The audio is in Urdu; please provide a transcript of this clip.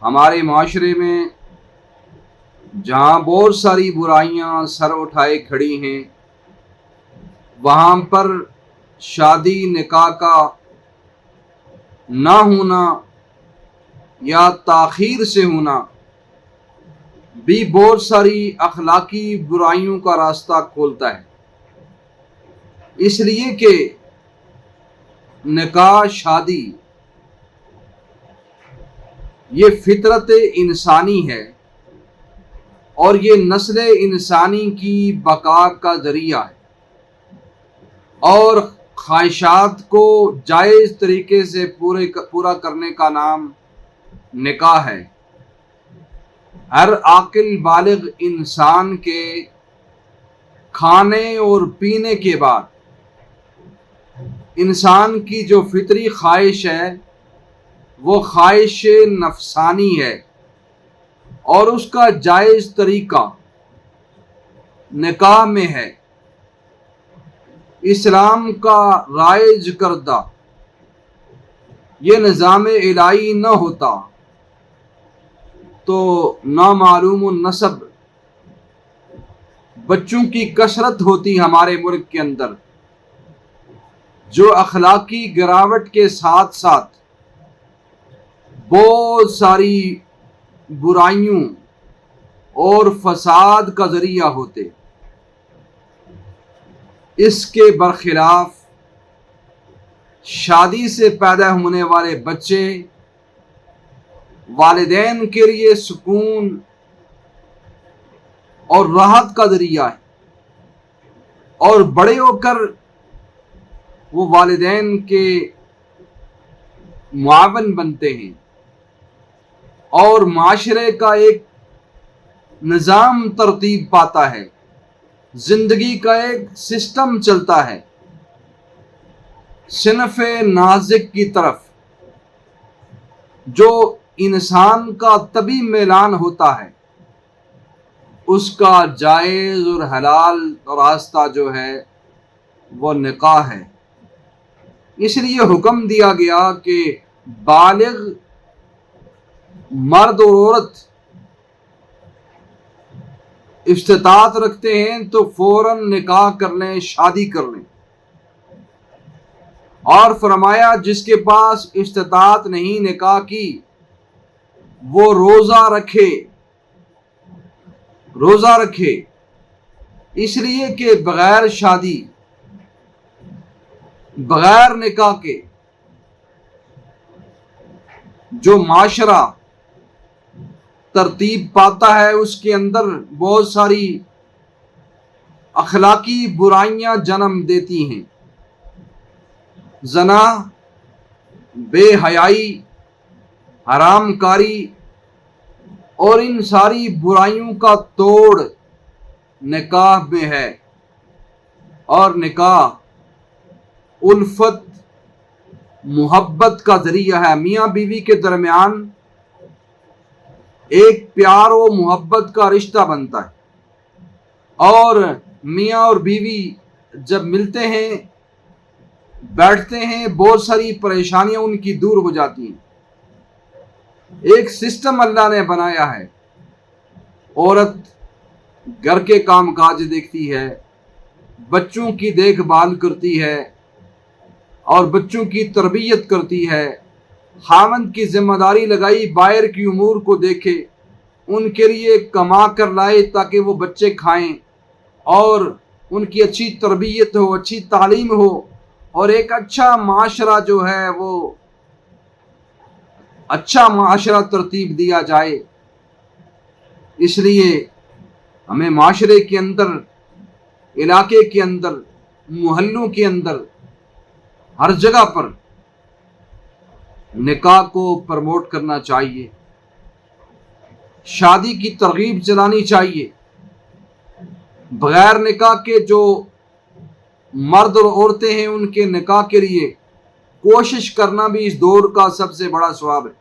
ہمارے معاشرے میں جہاں بہت ساری برائیاں سر اٹھائے کھڑی ہیں، وہاں پر شادی نکاح کا نہ ہونا یا تاخیر سے ہونا بھی بہت ساری اخلاقی برائیوں کا راستہ کھولتا ہے، اس لیے کہ نکاح شادی یہ فطرت انسانی ہے اور یہ نسل انسانی کی بقا کا ذریعہ ہے، اور خواہشات کو جائز طریقے سے پورا کرنے کا نام نکاح ہے۔ ہر عاقل بالغ انسان کے کھانے اور پینے کے بعد انسان کی جو فطری خواہش ہے وہ خواہش نفسانی ہے، اور اس کا جائز طریقہ نکاح میں ہے۔ اسلام کا رائج کردہ یہ نظام الہی نہ ہوتا تو نامعلوم النسب بچوں کی کثرت ہوتی ہمارے ملک کے اندر، جو اخلاقی گراوٹ کے ساتھ ساتھ بہت ساری برائیوں اور فساد کا ذریعہ ہوتے۔ اس کے برخلاف شادی سے پیدا ہونے والے بچے والدین کے لیے سکون اور راحت کا ذریعہ ہے، اور بڑے ہو کر وہ والدین کے معاون بنتے ہیں اور معاشرے کا ایک نظام ترتیب پاتا ہے، زندگی کا ایک سسٹم چلتا ہے۔ صنف نازک کی طرف جو انسان کا طبی میلان ہوتا ہے، اس کا جائز اور حلال راستہ جو ہے وہ نکاح ہے۔ اس لیے حکم دیا گیا کہ بالغ مرد اور عورت استطاعت رکھتے ہیں تو فوراً نکاح کر لیں، شادی کر لیں، اور فرمایا جس کے پاس استطاعت نہیں نکاح کی وہ روزہ رکھے، اس لیے کہ بغیر شادی بغیر نکاح کے جو معاشرہ ترتیب پاتا ہے اس کے اندر بہت ساری اخلاقی برائیاں جنم دیتی ہیں۔ زنا، بے حیائی، حرام کاری اور ان ساری برائیوں کا توڑ نکاح میں ہے، اور نکاح الفت محبت کا ذریعہ ہے۔ میاں بیوی کے درمیان ایک پیار و محبت کا رشتہ بنتا ہے، اور میاں اور بیوی جب ملتے ہیں بیٹھتے ہیں بہت ساری پریشانیاں ان کی دور ہو جاتی ہیں۔ ایک سسٹم اللہ نے بنایا ہے، عورت گھر کے کام کاج دیکھتی ہے، بچوں کی دیکھ بھال کرتی ہے اور بچوں کی تربیت کرتی ہے، خاوند کی ذمہ داری لگائی باہر کی امور کو دیکھے، ان کے لیے کما کر لائے تاکہ وہ بچے کھائیں اور ان کی اچھی تربیت ہو، اچھی تعلیم ہو، اور ایک اچھا معاشرہ جو ہے وہ اچھا معاشرہ ترتیب دیا جائے۔ اس لیے ہمیں معاشرے کے اندر، علاقے کے اندر، محلوں کے اندر، ہر جگہ پر نکاح کو پروموٹ کرنا چاہیے، شادی کی ترغیب چلانی چاہیے۔ بغیر نکاح کے جو مرد اور عورتیں ہیں ان کے نکاح کے لیے کوشش کرنا بھی اس دور کا سب سے بڑا ثواب ہے۔